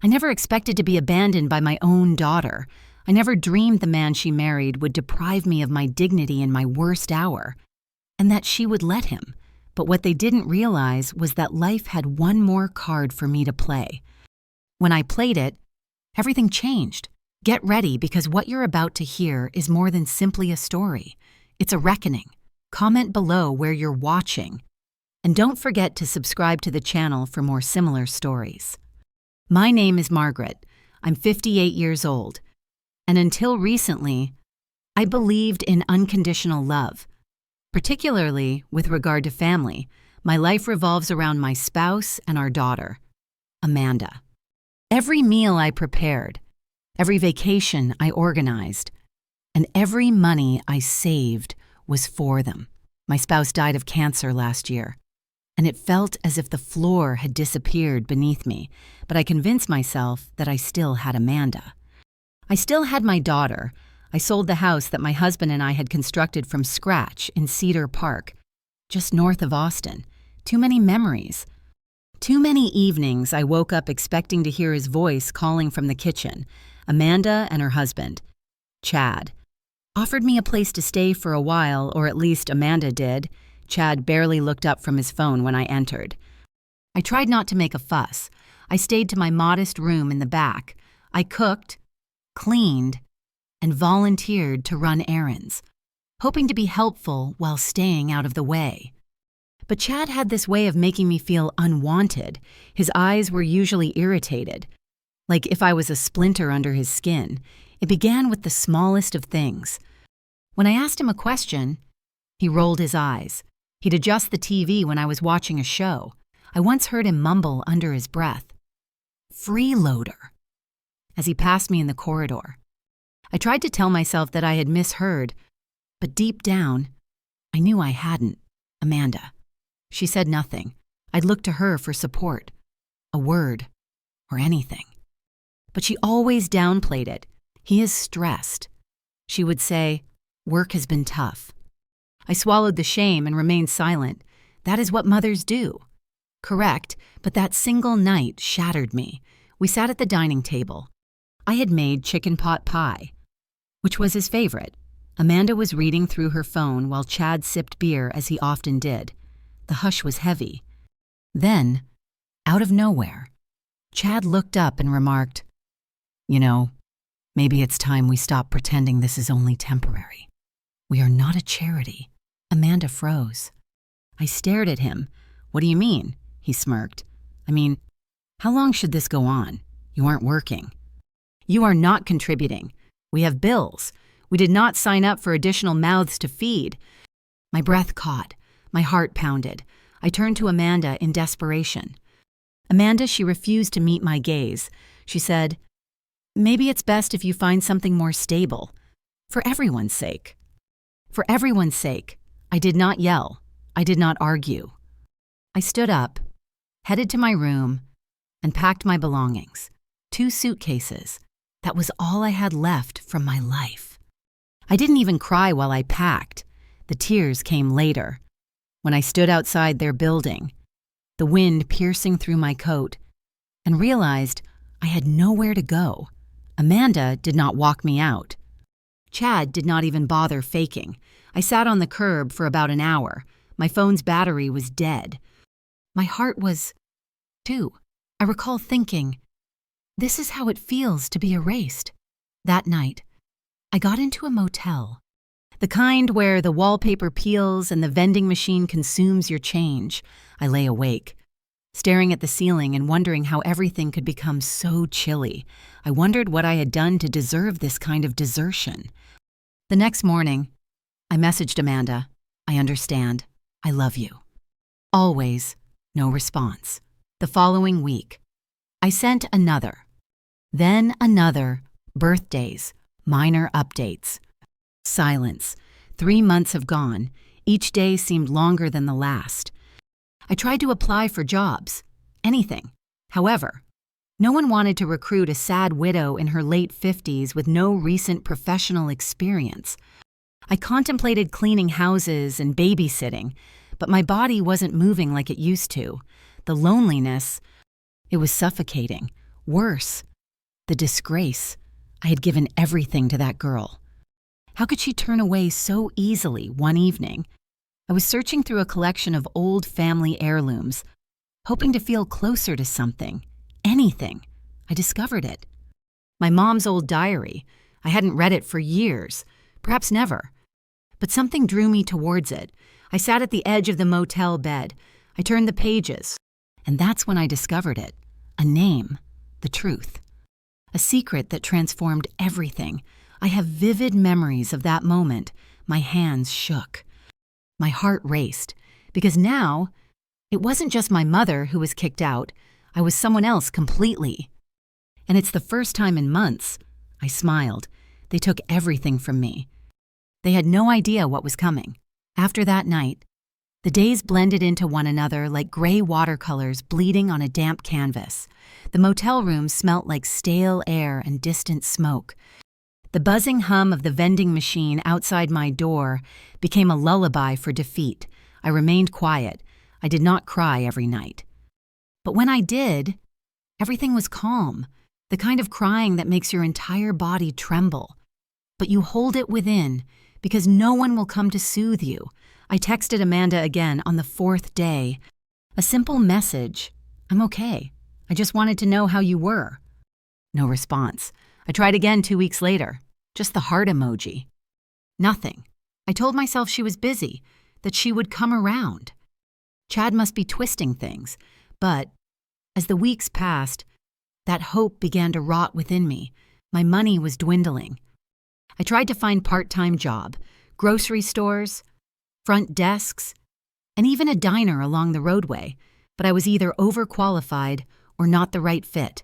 I never expected to be abandoned by my own daughter. I never dreamed the man she married would deprive me of my dignity in my worst hour, and that she would let him. But what they didn't realize was that life had one more card for me to play. When I played it, everything changed. Get ready, because what you're about to hear is more than simply a story. It's a reckoning. Comment below where you're watching. And don't forget to subscribe to the channel for more similar stories. My name is Margaret. I'm 58 years old. And until recently, I believed in unconditional love. Particularly with regard to family, my life revolves around my spouse and our daughter, Amanda. Every meal I prepared, every vacation I organized, and every money I saved was for them. My spouse died of cancer last year, and it felt as if the floor had disappeared beneath me, but I convinced myself that I still had Amanda. I still had my daughter. I sold the house that my husband and I had constructed from scratch in Cedar Park, just north of Austin. Too many memories. Too many evenings I woke up expecting to hear his voice calling from the kitchen. Amanda and her husband, Chad, offered me a place to stay for a while, or at least Amanda did. Chad barely looked up from his phone when I entered. I tried not to make a fuss. I stayed to my modest room in the back. I cooked, cleaned, and volunteered to run errands, hoping to be helpful while staying out of the way. But Chad had this way of making me feel unwanted. His eyes were usually irritated, like if I was a splinter under his skin. It began with the smallest of things. When I asked him a question, he rolled his eyes. He'd adjust the TV when I was watching a show. I once heard him mumble under his breath, "Freeloader," as he passed me in the corridor. I tried to tell myself that I had misheard, but deep down, I knew I hadn't. Amanda. She said nothing. I'd look to her for support, a word, or anything. But she always downplayed it. "He is stressed." She would say, "Work has been tough." I swallowed the shame and remained silent. That is what mothers do. Correct, but that single night shattered me. We sat at the dining table. I had made chicken pot pie, which was his favorite. Amanda was reading through her phone while Chad sipped beer, as he often did. The hush was heavy. Then, out of nowhere, Chad looked up and remarked, "You know, maybe it's time we stop pretending this is only temporary. We are not a charity." Amanda froze. I stared at him. "What do you mean?" He smirked. "I mean, how long should this go on? You aren't working. You are not contributing. We have bills. We did not sign up for additional mouths to feed." My breath caught. My heart pounded. I turned to Amanda in desperation. Amanda, she refused to meet my gaze. She said, "Maybe it's best if you find something more stable. For everyone's sake." For everyone's sake. I did not yell. I did not argue. I stood up, headed to my room, and packed my belongings. 2 suitcases. That was all I had left from my life. I didn't even cry while I packed. The tears came later. When I stood outside their building, the wind piercing through my coat, and realized I had nowhere to go. Amanda did not walk me out. Chad did not even bother faking. I sat on the curb for about an hour. My phone's battery was dead. My heart was, too. I recall thinking, this is how it feels to be erased. That night, I got into a motel. The kind where the wallpaper peels and the vending machine consumes your change. I lay awake, staring at the ceiling and wondering how everything could become so chilly. I wondered what I had done to deserve this kind of desertion. The next morning, I messaged Amanda, "I understand. I love you." Always, no response. The following week, I sent another. Then another. Birthdays, minor updates. Silence. 3 months have gone. Each day seemed longer than the last. I tried to apply for jobs. Anything. However, no one wanted to recruit a sad widow in her late 50s with no recent professional experience. I contemplated cleaning houses and babysitting, but my body wasn't moving like it used to. The loneliness, it was suffocating. Worse, the disgrace. I had given everything to that girl. How could she turn away so easily one evening? I was searching through a collection of old family heirlooms, hoping to feel closer to something, anything. I discovered it. My mom's old diary. I hadn't read it for years, perhaps never. But something drew me towards it. I sat at the edge of the motel bed. I turned the pages, and that's when I discovered it. A name, the truth. A secret that transformed everything. I have vivid memories of that moment. My hands shook. My heart raced, because now, it wasn't just my mother who was kicked out. I was someone else completely. And it's the first time in months. I smiled. They took everything from me. They had no idea what was coming. After that night, the days blended into one another like gray watercolors bleeding on a damp canvas. The motel room smelt like stale air and distant smoke. The buzzing hum of the vending machine outside my door became a lullaby for defeat. I remained quiet. I did not cry every night. But when I did, everything was calm, the kind of crying that makes your entire body tremble. But you hold it within, because no one will come to soothe you. I texted Amanda again on the 4th day. A simple message, "I'm okay. I just wanted to know how you were." No response. I tried again 2 weeks later, just the heart emoji. Nothing. I told myself she was busy, that she would come around. Chad must be twisting things, but as the weeks passed, that hope began to rot within me. My money was dwindling. I tried to find part-time job, grocery stores, front desks, and even a diner along the roadway, but I was either overqualified or not the right fit,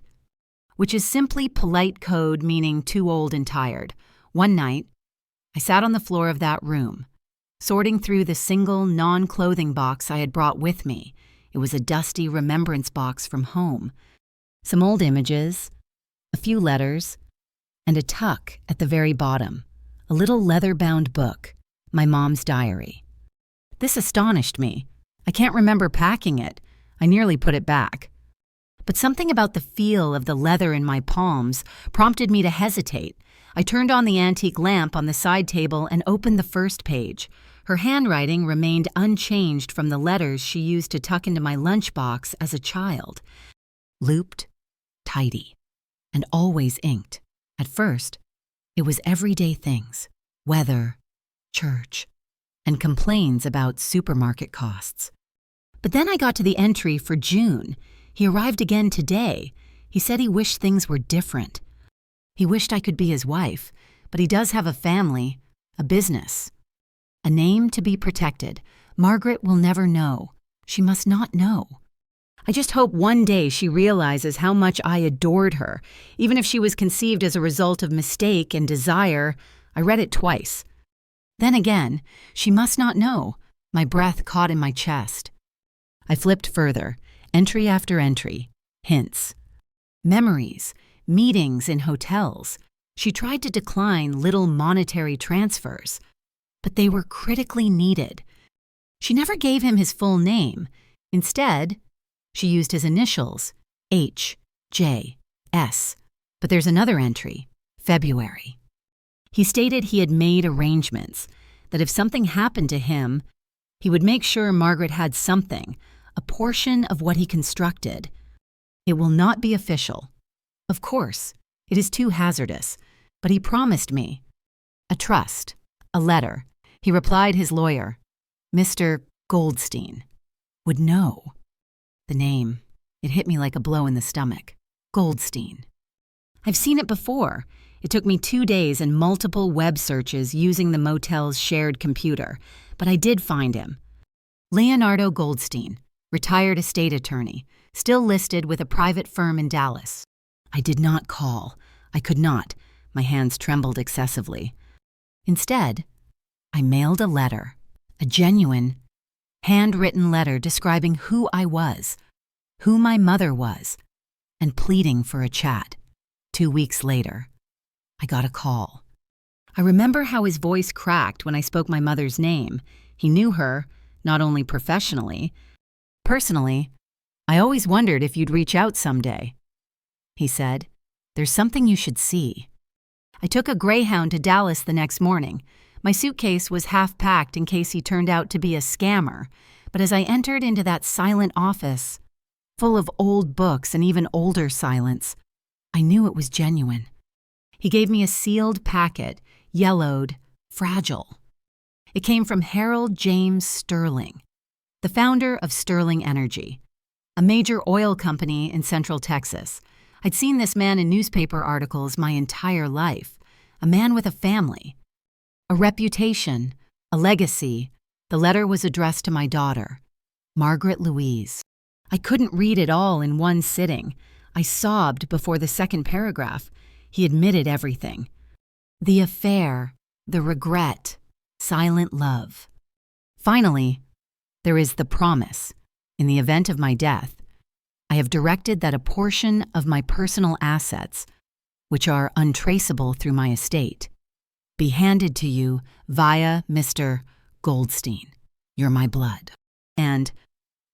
which is simply polite code meaning too old and tired. One night, I sat on the floor of that room, sorting through the single non-clothing box I had brought with me. It was a dusty remembrance box from home. Some old images, a few letters, and a tuck at the very bottom, a little leather-bound book, my mom's diary. This astonished me. I can't remember packing it. I nearly put it back. But something about the feel of the leather in my palms prompted me to hesitate. I turned on the antique lamp on the side table and opened the first page. Her handwriting remained unchanged from the letters she used to tuck into my lunchbox as a child. Looped, tidy, and always inked. At first, it was everyday things, weather, church, and complaints about supermarket costs. But then I got to the entry for June. He arrived again today. He said he wished things were different. He wished I could be his wife, but he does have a family, a business. A name to be protected. Margaret will never know. She must not know. I just hope one day she realizes how much I adored her. Even if she was conceived as a result of mistake and desire, I read it twice. Then again, she must not know. My breath caught in my chest. I flipped further, entry after entry, hints. Memories, meetings in hotels. She tried to decline little monetary transfers, but they were critically needed. She never gave him his full name. Instead, she used his initials, H, J, S. But there's another entry, February. He stated he had made arrangements, that if something happened to him, he would make sure Margaret had something, a portion of what he constructed. It will not be official. Of course, it is too hazardous, but he promised me. A trust, a letter. He replied his lawyer, Mr. Goldstein, would know. The name, it hit me like a blow in the stomach. Goldstein. I've seen it before. It took me 2 days and multiple web searches using the motel's shared computer, but I did find him. Leonardo Goldstein, retired estate attorney, still listed with a private firm in Dallas. I did not call. I could not. My hands trembled excessively. Instead, I mailed a letter, a genuine, handwritten letter describing who I was, who my mother was, and pleading for a chat. 2 weeks later, I got a call. I remember how his voice cracked when I spoke my mother's name. He knew her, not only professionally. Personally, I always wondered if you'd reach out someday. he said. "There's something you should see." I took a Greyhound to Dallas the next morning. My suitcase was half packed in case he turned out to be a scammer, but as I entered into that silent office, full of old books and even older silence, I knew it was genuine. He gave me a sealed packet, yellowed, fragile. It came from Harold James Sterling, the founder of Sterling Energy, a major oil company in Central Texas. I'd seen this man in newspaper articles my entire life, a man with a family, a reputation, a legacy. The letter was addressed to my daughter, Margaret Louise. I couldn't read it all in one sitting. I sobbed before the second paragraph. He admitted everything. The affair, the regret, silent love. Finally, there is the promise. In the event of my death, I have directed that a portion of my personal assets, which are untraceable through my estate, be handed to you via Mr. Goldstein. You're my blood. And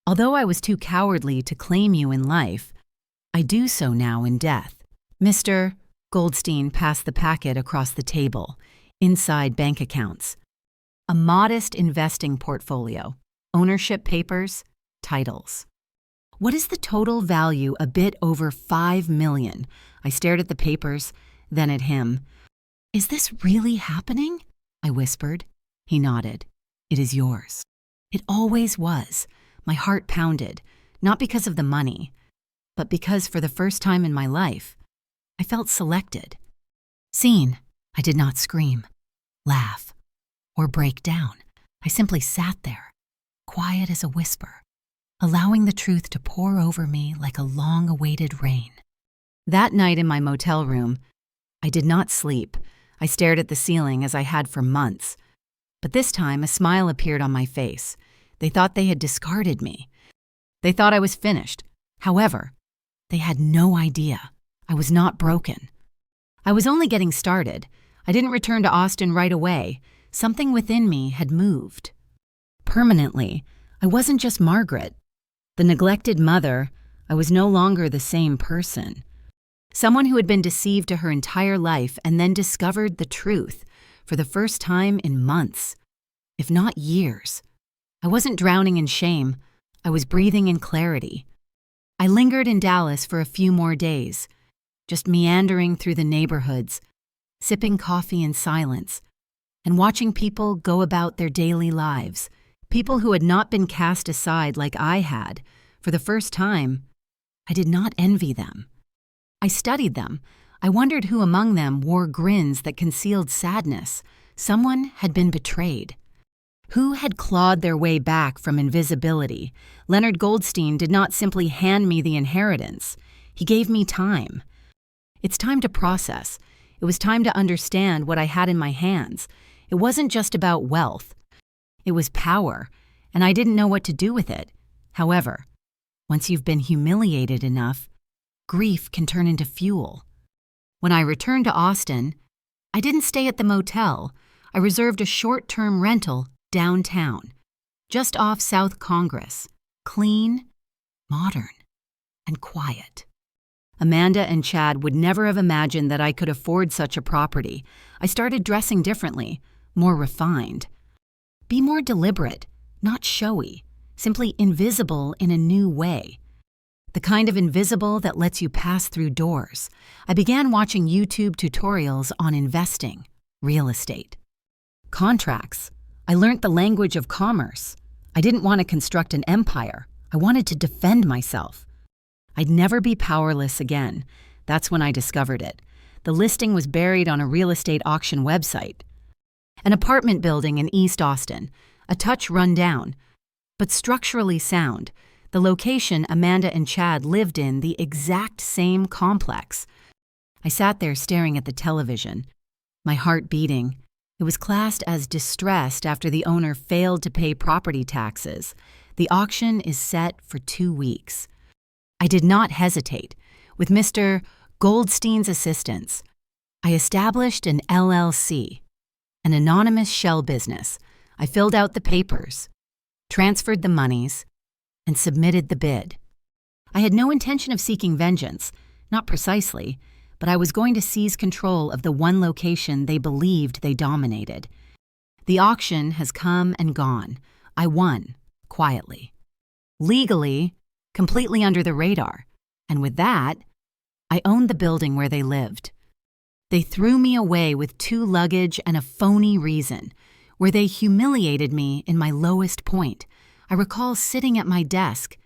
although I was too cowardly to claim you in life, I do so now in death. Mr. Goldstein passed the packet across the table, inside bank accounts. A modest investing portfolio, ownership papers, titles. What is the total value? A bit over $5 million. I stared at the papers, then at him. Is this really happening? I whispered. He nodded. It is yours. It always was. My heart pounded, not because of the money, but because for the first time in my life, I felt selected. Seen. I did not scream, laugh, or break down. I simply sat there, quiet as a whisper, allowing the truth to pour over me like a long-awaited rain. That night in my motel room, I did not sleep. I stared at the ceiling as I had for months. But this time, a smile appeared on my face. They thought they had discarded me. They thought I was finished. However, they had no idea. I was not broken. I was only getting started. I didn't return to Austin right away. Something within me had moved. Permanently, I wasn't just Margaret. The neglected mother, I was no longer the same person. Someone who had been deceived to her entire life and then discovered the truth for the first time in months, if not years. I wasn't drowning in shame. I was breathing in clarity. I lingered in Dallas for a few more days, just meandering through the neighborhoods, sipping coffee in silence, and watching people go about their daily lives. People who had not been cast aside like I had. For the first time, I did not envy them. I studied them. I wondered who among them wore grins that concealed sadness. Someone had been betrayed. Who had clawed their way back from invisibility? Leonard Goldstein did not simply hand me the inheritance. He gave me time. It's time to process. It was time to understand what I had in my hands. It wasn't just about wealth. It was power, and I didn't know what to do with it. However, once you've been humiliated enough, grief can turn into fuel. When I returned to Austin, I didn't stay at the motel. I reserved a short-term rental downtown, just off South Congress, clean, modern, and quiet. Amanda and Chad would never have imagined that I could afford such a property. I started dressing differently, more refined. Be more deliberate, not showy, simply invisible in a new way. The kind of invisible that lets you pass through doors. I began watching YouTube tutorials on investing, real estate, contracts. I learned the language of commerce. I didn't want to construct an empire. I wanted to defend myself. I'd never be powerless again. That's when I discovered it. The listing was buried on a real estate auction website. An apartment building in East Austin, a touch run down, but structurally sound. The location Amanda and Chad lived in, the exact same complex. I sat there staring at the television, my heart beating. It was classed as distressed after the owner failed to pay property taxes. The auction is set for 2 weeks. I did not hesitate. With Mr. Goldstein's assistance, I established an LLC, an anonymous shell business. I filled out the papers, transferred the monies, and submitted the bid. I had no intention of seeking vengeance. Not precisely, but I was going to seize control of the one location they believed they dominated. The auction has come and gone. I won, quietly. Legally, completely under the radar. And with that, I owned the building where they lived. They threw me away with 2 luggage and a phony reason, where they humiliated me in my lowest point. I recall sitting at my desk,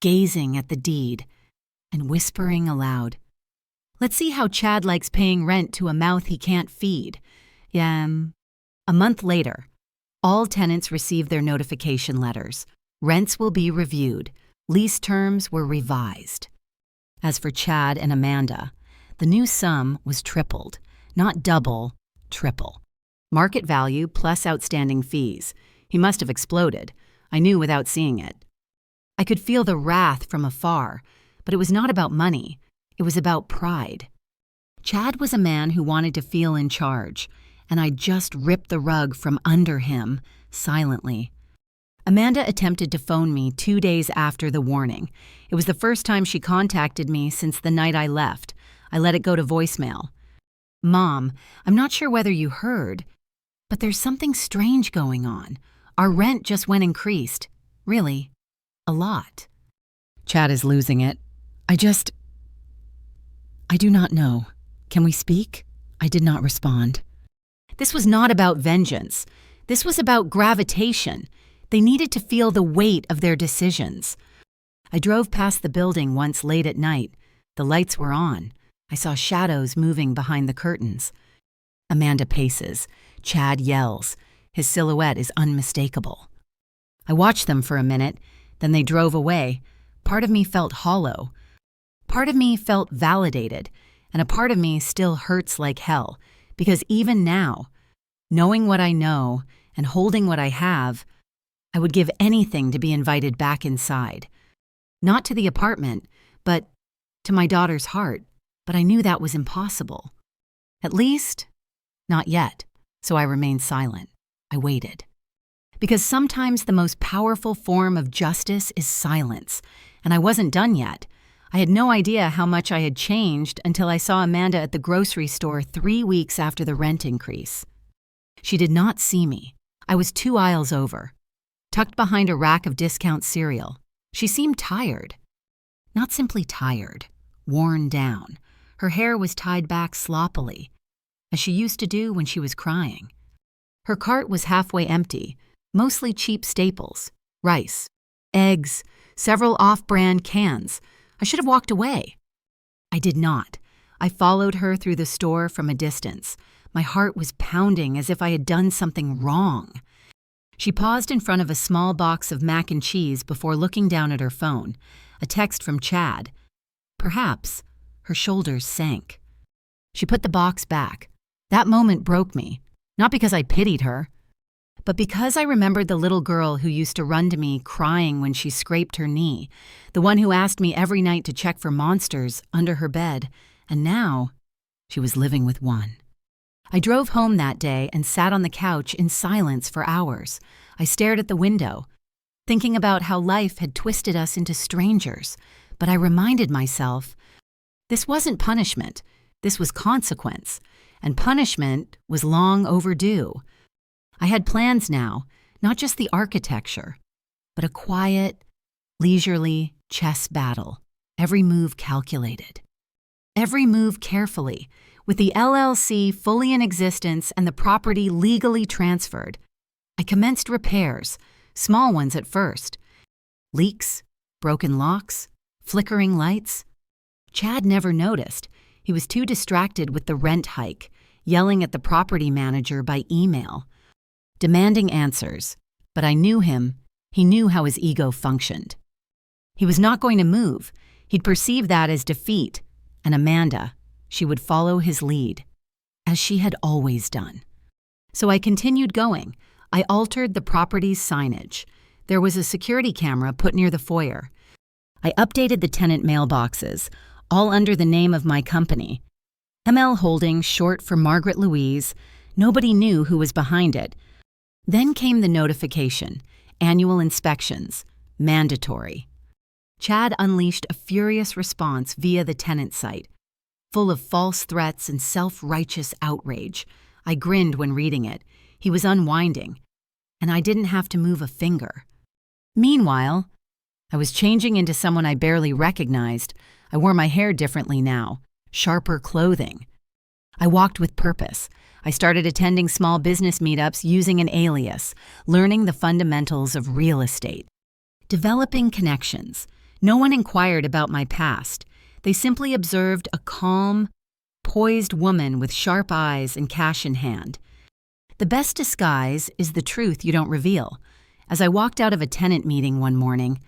gazing at the deed, and whispering aloud, "Let's see how Chad likes paying rent to a mouth he can't feed." A month later, all tenants received their notification letters. Rents will be reviewed. Lease terms were revised. As for Chad and Amanda, the new sum was tripled, not double, triple. Market value plus outstanding fees. He must have exploded. I knew without seeing it. I could feel the wrath from afar, but it was not about money. It was about pride. Chad was a man who wanted to feel in charge, and I just ripped the rug from under him, silently. Amanda attempted to phone me 2 days after the warning. It was the first time she contacted me since the night I left. I let it go to voicemail. "Mom, I'm not sure whether you heard, but there's something strange going on. Our rent just went increased. Really, a lot." Chad is losing it. I do not know. Can we speak? I did not respond. This was not about vengeance. This was about gravitation. They needed to feel the weight of their decisions. I drove past the building once late at night. The lights were on. I saw shadows moving behind the curtains. Amanda paces. Chad yells. His silhouette is unmistakable. I watched them for a minute, then they drove away. Part of me felt hollow. Part of me felt validated, and a part of me still hurts like hell, because even now, knowing what I know and holding what I have, I would give anything to be invited back inside. Not to the apartment, but to my daughter's heart. But I knew that was impossible. At least, not yet, so I remained silent. I waited. Because sometimes the most powerful form of justice is silence, and I wasn't done yet. I had no idea how much I had changed until I saw Amanda at the grocery store 3 weeks after the rent increase. She did not see me. I was 2 aisles over, tucked behind a rack of discount cereal. She seemed tired. Not simply tired, worn down. Her hair was tied back sloppily, as she used to do when she was crying. Her cart was halfway empty, mostly cheap staples, rice, eggs, several off-brand cans. I should have walked away. I did not. I followed her through the store from a distance. My heart was pounding as if I had done something wrong. She paused in front of a small box of mac and cheese before looking down at her phone. A text from Chad. Perhaps her shoulders sank. She put the box back. That moment broke me, not because I pitied her, but because I remembered the little girl who used to run to me crying when she scraped her knee, the one who asked me every night to check for monsters under her bed, and now she was living with one. I drove home that day and sat on the couch in silence for hours. I stared at the window, thinking about how life had twisted us into strangers, but I reminded myself, this wasn't punishment, this was consequence, and punishment was long overdue. I had plans now, not just the architecture, but a quiet, leisurely chess battle, every move calculated. Every move carefully, with the LLC fully in existence and the property legally transferred. I commenced repairs, small ones at first. Leaks, broken locks, flickering lights. Chad never noticed. He was too distracted with the rent hike, yelling at the property manager by email, demanding answers. But I knew him. He knew how his ego functioned. He was not going to move. He'd perceive that as defeat. And Amanda, she would follow his lead, as she had always done. So I continued going. I altered the property's signage. There was a security camera put near the foyer. I updated the tenant mailboxes, all under the name of my company. ML Holdings, short for Margaret Louise. Nobody knew who was behind it. Then came the notification. Annual inspections. Mandatory. Chad unleashed a furious response via the tenant site, full of false threats and self-righteous outrage. I grinned when reading it. He was unwinding, and I didn't have to move a finger. Meanwhile, I was changing into someone I barely recognized. I wore my hair differently now, sharper clothing. I walked with purpose. I started attending small business meetups using an alias, learning the fundamentals of real estate, developing connections. No one inquired about my past. They simply observed a calm, poised woman with sharp eyes and cash in hand. The best disguise is the truth you don't reveal. As I walked out of a tenant meeting one morning,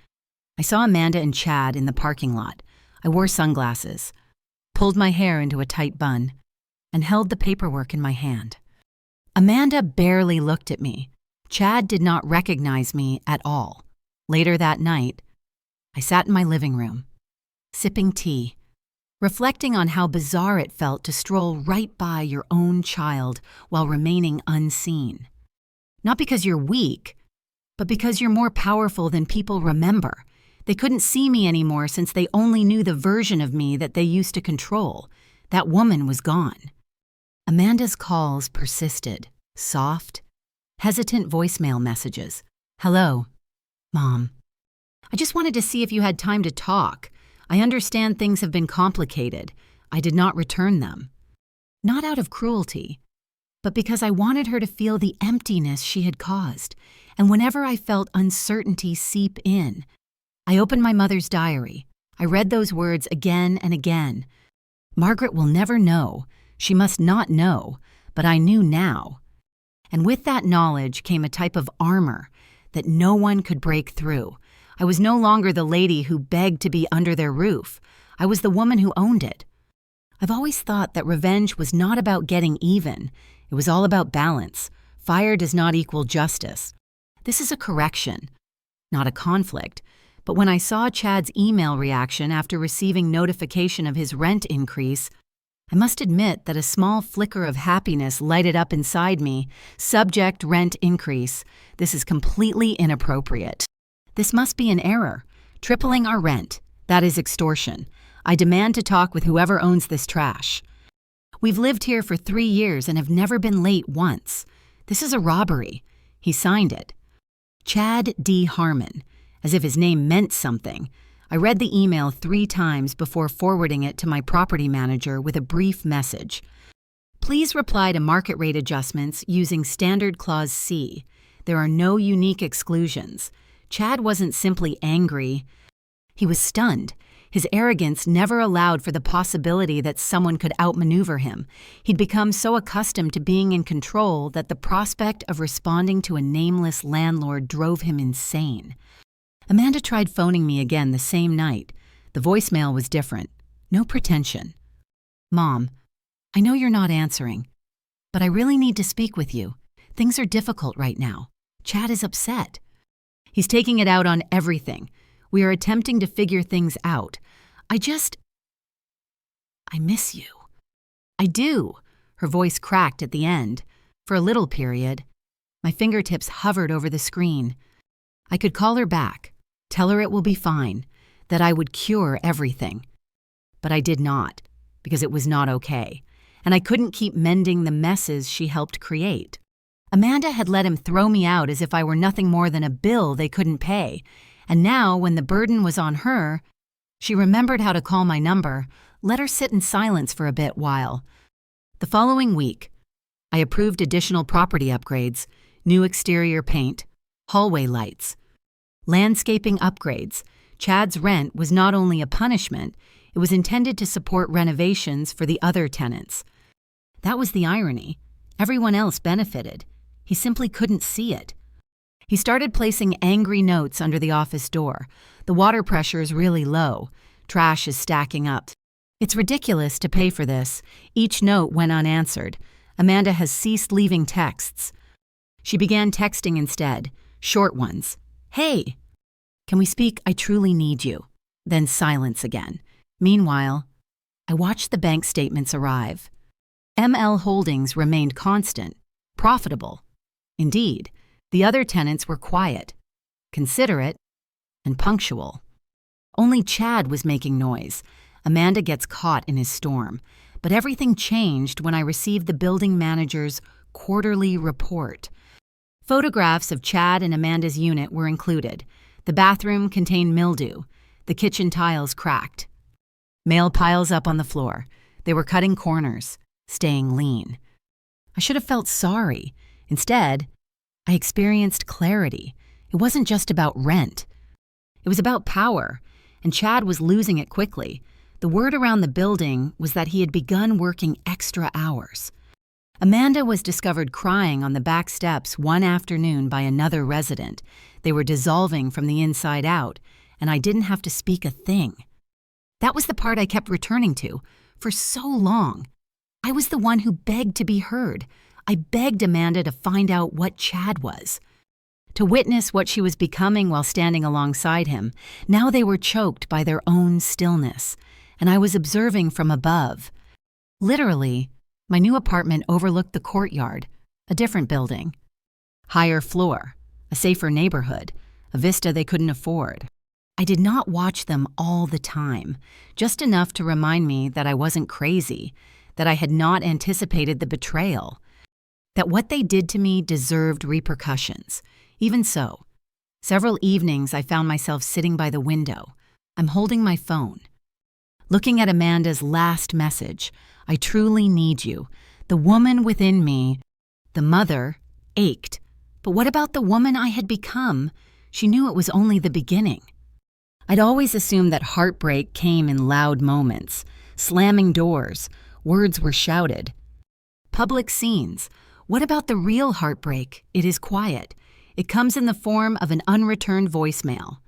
I saw Amanda and Chad in the parking lot. I wore sunglasses, pulled my hair into a tight bun, and held the paperwork in my hand. Amanda barely looked at me. Chad did not recognize me at all. Later that night, I sat in my living room, sipping tea, reflecting on how bizarre it felt to stroll right by your own child while remaining unseen. Not because you're weak, but because you're more powerful than people remember. They couldn't see me anymore since they only knew the version of me that they used to control. That woman was gone. Amanda's calls persisted, soft, hesitant voicemail messages. "Hello, Mom. I just wanted to see if you had time to talk. I understand things have been complicated." I did not return them. Not out of cruelty, but because I wanted her to feel the emptiness she had caused. And whenever I felt uncertainty seep in, I opened my mother's diary. I read those words again and again. Margaret will never know. She must not know, but I knew now. And with that knowledge came a type of armor that no one could break through. I was no longer the lady who begged to be under their roof. I was the woman who owned it. I've always thought that revenge was not about getting even. It was all about balance. Fire does not equal justice. This is a correction, not a conflict. But when I saw Chad's email reaction after receiving notification of his rent increase, I must admit that a small flicker of happiness lighted up inside me. Subject: rent increase. This is completely inappropriate. This must be an error. Tripling our rent. That is extortion. I demand to talk with whoever owns this trash. We've lived here for 3 years and have never been late once. This is a robbery. He signed it. Chad D. Harmon. As if his name meant something. I read the email 3 times before forwarding it to my property manager with a brief message. Please reply to market rate adjustments using Standard Clause C. There are no unique exclusions. Chad wasn't simply angry. He was stunned. His arrogance never allowed for the possibility that someone could outmaneuver him. He'd become so accustomed to being in control that the prospect of responding to a nameless landlord drove him insane. Amanda tried phoning me again the same night. The voicemail was different. No pretension. "Mom, I know you're not answering, but I really need to speak with you. Things are difficult right now. Chad is upset. He's taking it out on everything. We are attempting to figure things out. I miss you." "I do." Her voice cracked at the end. For a little period, my fingertips hovered over the screen. I could call her back, tell her it will be fine, that I would cure everything. But I did not, because it was not okay, and I couldn't keep mending the messes she helped create. Amanda had let him throw me out as if I were nothing more than a bill they couldn't pay, and now, when the burden was on her, she remembered how to call my number, let her sit in silence for a bit while. The following week, I approved additional property upgrades, new exterior paint, hallway lights, landscaping upgrades. Chad's rent was not only a punishment, it was intended to support renovations for the other tenants. That was the irony. Everyone else benefited. He simply couldn't see it. He started placing angry notes under the office door. "The water pressure is really low. Trash is stacking up. It's ridiculous to pay for this." Each note went unanswered. "Amanda has ceased leaving texts." She began texting instead, short ones. "Hey, can we speak? I truly need you." Then silence again. Meanwhile, I watched the bank statements arrive. ML Holdings remained constant, profitable. Indeed, the other tenants were quiet, considerate, and punctual. Only Chad was making noise. Amanda gets caught in his storm. But everything changed when I received the building manager's quarterly report. Photographs of Chad and Amanda's unit were included. The bathroom contained mildew. The kitchen tiles cracked. Mail piles up on the floor. They were cutting corners, staying lean. I should have felt sorry. Instead, I experienced clarity. It wasn't just about rent. It was about power, and Chad was losing it quickly. The word around the building was that he had begun working extra hours. Amanda was discovered crying on the back steps one afternoon by another resident. They were dissolving from the inside out, and I didn't have to speak a thing. That was the part I kept returning to for so long. I was the one who begged to be heard. I begged Amanda to find out what Chad was, to witness what she was becoming while standing alongside him. Now they were choked by their own stillness, and I was observing from above. Literally, my new apartment overlooked the courtyard, a different building. Higher floor, a safer neighborhood, a vista they couldn't afford. I did not watch them all the time, just enough to remind me that I wasn't crazy, that I had not anticipated the betrayal, that what they did to me deserved repercussions. Even so, several evenings I found myself sitting by the window. I'm holding my phone, looking at Amanda's last message. I truly need you. The woman within me, the mother, ached. But what about the woman I had become? She knew it was only the beginning. I'd always assumed that heartbreak came in loud moments, slamming doors, words were shouted. Public scenes. What about the real heartbreak? It is quiet. It comes in the form of an unreturned voicemail.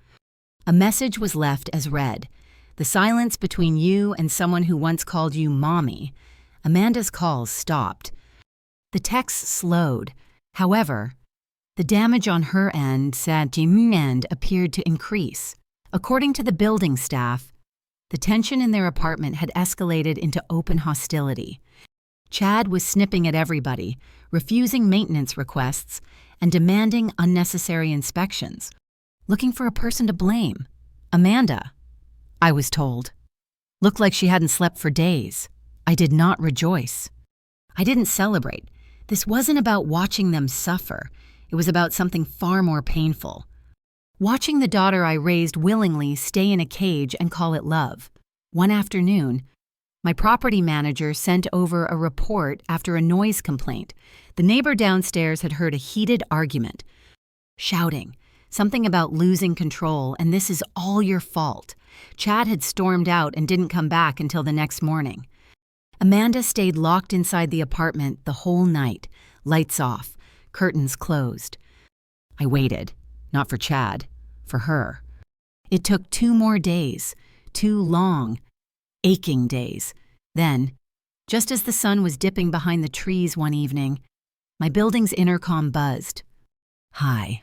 A message was left as read. The silence between you and someone who once called you mommy. Amanda's calls stopped. The text slowed. However, the damage on her end, appeared to increase. According to the building staff, the tension in their apartment had escalated into open hostility. Chad was snipping at everybody, refusing maintenance requests, and demanding unnecessary inspections, looking for a person to blame. Amanda, I was told, looked like she hadn't slept for days. I did not rejoice. I didn't celebrate. This wasn't about watching them suffer. It was about something far more painful. Watching the daughter I raised willingly stay in a cage and call it love. One afternoon, my property manager sent over a report after a noise complaint. The neighbor downstairs had heard a heated argument, shouting, something about losing control, and this is all your fault. Chad had stormed out and didn't come back until the next morning. Amanda stayed locked inside the apartment the whole night, lights off, curtains closed. I waited, not for Chad, for her. It took 2 more days, 2 long, aching days. Then, just as the sun was dipping behind the trees one evening, my building's intercom buzzed. Hi.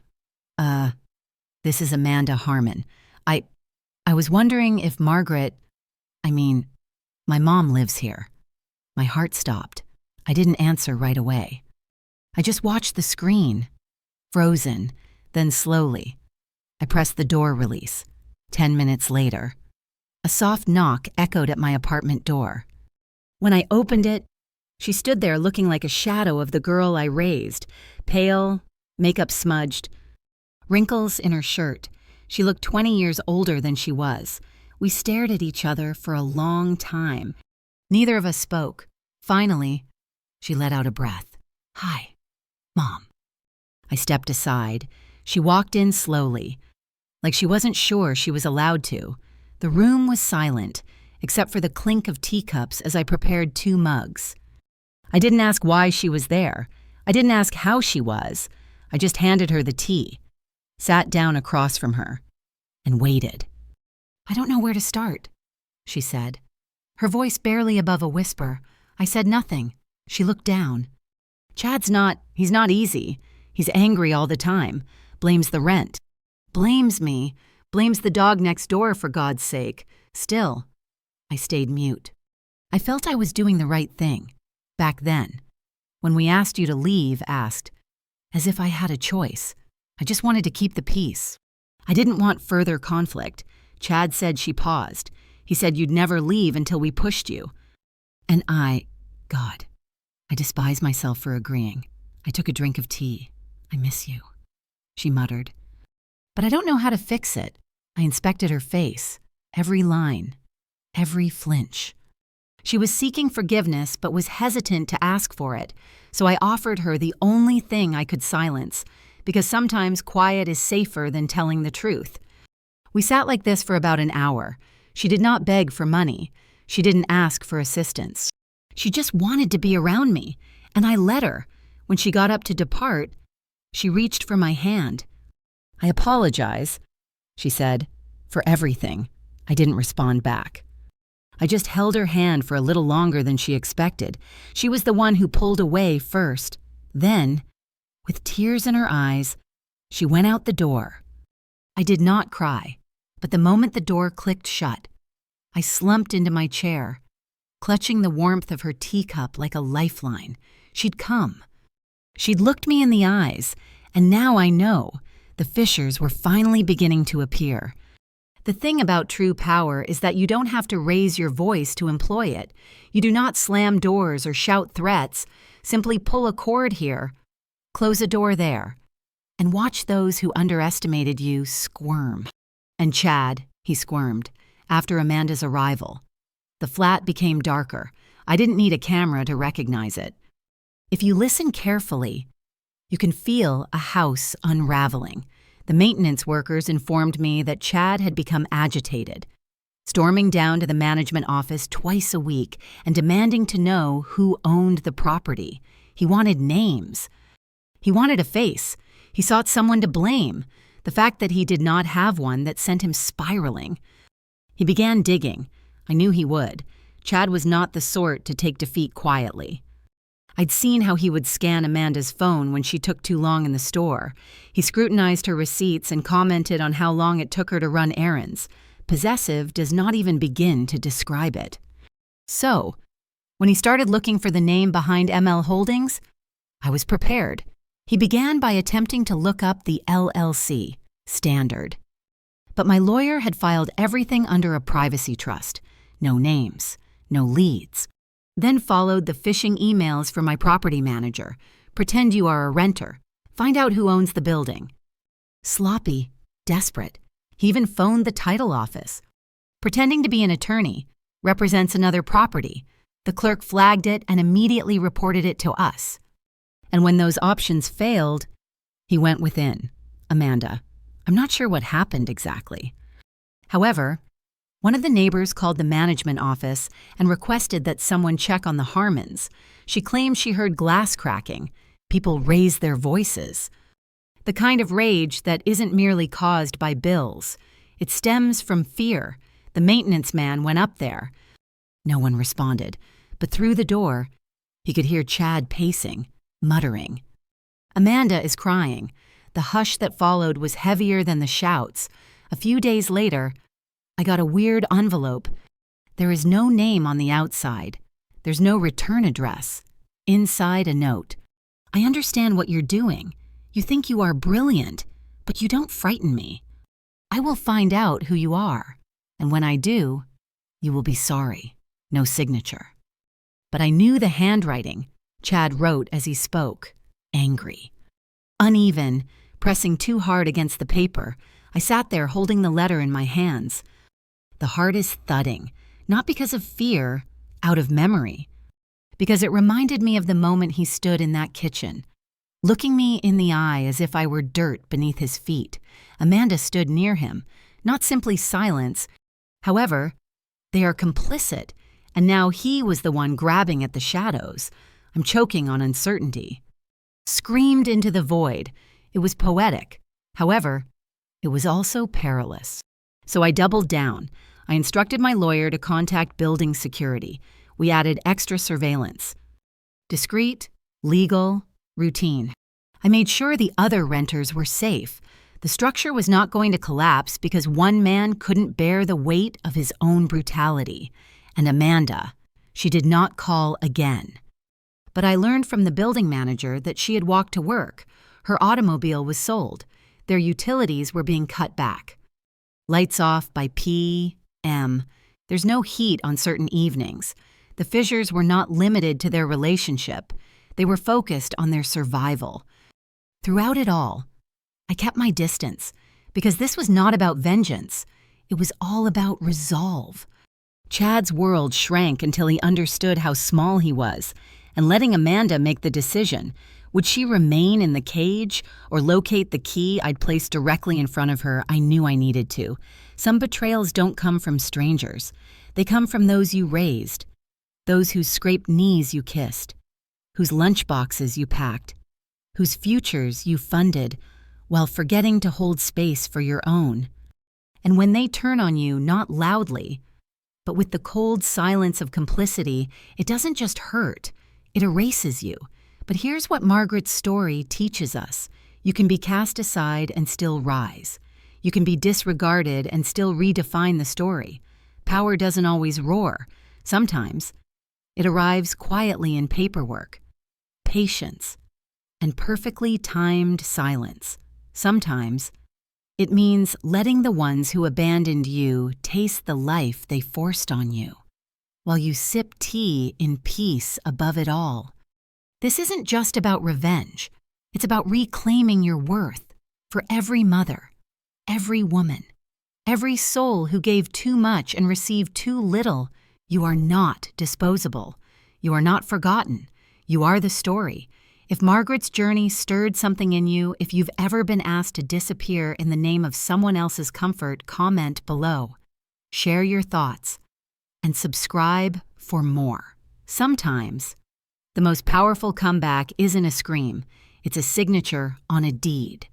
This is Amanda Harmon. I was wondering if my mom lives here. My heart stopped. I didn't answer right away. I just watched the screen, frozen, then slowly. I pressed the door release. 10 minutes later, a soft knock echoed at my apartment door. When I opened it, she stood there looking like a shadow of the girl I raised, pale, makeup smudged, wrinkles in her shirt. She looked 20 years older than she was. We stared at each other for a long time. Neither of us spoke. Finally, she let out a breath. Hi, Mom. I stepped aside. She walked in slowly, like she wasn't sure she was allowed to. The room was silent, except for the clink of teacups as I prepared 2 mugs. I didn't ask why she was there. I didn't ask how she was. I just handed her the tea, sat down across from her, and waited. I don't know where to start, she said. Her voice barely above a whisper. I said nothing. She looked down. He's not easy. He's angry all the time. Blames the rent. Blames me. Blames the dog next door, for God's sake. Still, I stayed mute. I felt I was doing the right thing. Back then, when we asked you to leave, asked, as if I had a choice. I just wanted to keep the peace. I didn't want further conflict, Chad said she paused. He said you'd never leave until we pushed you. And God, I despise myself for agreeing. I took a drink of tea. I miss you, she muttered. But I don't know how to fix it. I inspected her face, every line, every flinch. She was seeking forgiveness but was hesitant to ask for it, so I offered her the only thing I could silence, because sometimes quiet is safer than telling the truth. We sat like this for about an hour. She did not beg for money. She didn't ask for assistance. She just wanted to be around me, and I let her. When she got up to depart, she reached for my hand. I apologize, she said, for everything. I didn't respond back. I just held her hand for a little longer than she expected. She was the one who pulled away first. Then, with tears in her eyes, she went out the door. I did not cry, but the moment the door clicked shut, I slumped into my chair, clutching the warmth of her teacup like a lifeline. She'd come. She'd looked me in the eyes, and now I know the fissures were finally beginning to appear. The thing about true power is that you don't have to raise your voice to employ it. You do not slam doors or shout threats. Simply pull a cord here, close a door there, and watch those who underestimated you squirm. And Chad, he squirmed, after Amanda's arrival. The flat became darker. I didn't need a camera to recognize it. If you listen carefully, you can feel a house unraveling. The maintenance workers informed me that Chad had become agitated, storming down to the management office twice a week and demanding to know who owned the property. He wanted names. He wanted a face. He sought someone to blame. The fact that he did not have one that sent him spiraling. He began digging. I knew he would. Chad was not the sort to take defeat quietly. I'd seen how he would scan Amanda's phone when she took too long in the store. He scrutinized her receipts and commented on how long it took her to run errands. Possessive does not even begin to describe it. So, when he started looking for the name behind ML Holdings, I was prepared. He began by attempting to look up the LLC, standard. But my lawyer had filed everything under a privacy trust. No names, no leads. Then followed the phishing emails from my property manager. Pretend you are a renter. Find out who owns the building. Sloppy, desperate. He even phoned the title office. Pretending to be an attorney, represents another property. The clerk flagged it and immediately reported it to us. And when those options failed, he went within. Amanda. I'm not sure what happened exactly. However, one of the neighbors called the management office and requested that someone check on the Harmons. She claimed she heard glass cracking. People raised their voices. The kind of rage that isn't merely caused by bills. It stems from fear. The maintenance man went up there. No one responded, but through the door, he could hear Chad pacing, muttering. Amanda is crying. The hush that followed was heavier than the shouts. A few days later, I got a weird envelope. There is no name on the outside. There's no return address. Inside a note. I understand what you're doing. You think you are brilliant, but you don't frighten me. I will find out who you are, and when I do, you will be sorry. No signature. But I knew the handwriting. Chad wrote as he spoke, angry. Uneven, pressing too hard against the paper, I sat there holding the letter in my hands. The heart is thudding, not because of fear, out of memory, because it reminded me of the moment he stood in that kitchen, looking me in the eye as if I were dirt beneath his feet. Amanda stood near him, not simply silence. However, they are complicit, and now he was the one grabbing at the shadows. I'm choking on uncertainty. Screamed into the void. It was poetic. However, it was also perilous. So I doubled down. I instructed my lawyer to contact building security. We added extra surveillance. Discreet, legal, routine. I made sure the other renters were safe. The structure was not going to collapse because one man couldn't bear the weight of his own brutality. And Amanda, she did not call again. But I learned from the building manager that she had walked to work. Her automobile was sold. Their utilities were being cut back. Lights off by p.m. There's no heat on certain evenings. The fissures were not limited to their relationship. They were focused on their survival. Throughout it all, I kept my distance because this was not about vengeance. It was all about resolve. Chad's world shrank until he understood how small he was, and letting Amanda make the decision. Would she remain in the cage or locate the key I'd placed directly in front of her? I knew I needed to. Some betrayals don't come from strangers. They come from those you raised, those whose scraped knees you kissed, whose lunchboxes you packed, whose futures you funded while forgetting to hold space for your own. And when they turn on you, not loudly, but with the cold silence of complicity, it doesn't just hurt, it erases you. But here's what Margaret's story teaches us. You can be cast aside and still rise. You can be disregarded and still redefine the story. Power doesn't always roar. Sometimes it arrives quietly in paperwork, patience, and perfectly timed silence. Sometimes it means letting the ones who abandoned you taste the life they forced on you, while you sip tea in peace above it all. This isn't just about revenge. It's about reclaiming your worth for every mother, every woman, every soul who gave too much and received too little. You are not disposable. You are not forgotten. You are the story. If Margaret's journey stirred something in you, if you've ever been asked to disappear in the name of someone else's comfort, comment below. Share your thoughts and subscribe for more. Sometimes, the most powerful comeback isn't a scream, it's a signature on a deed.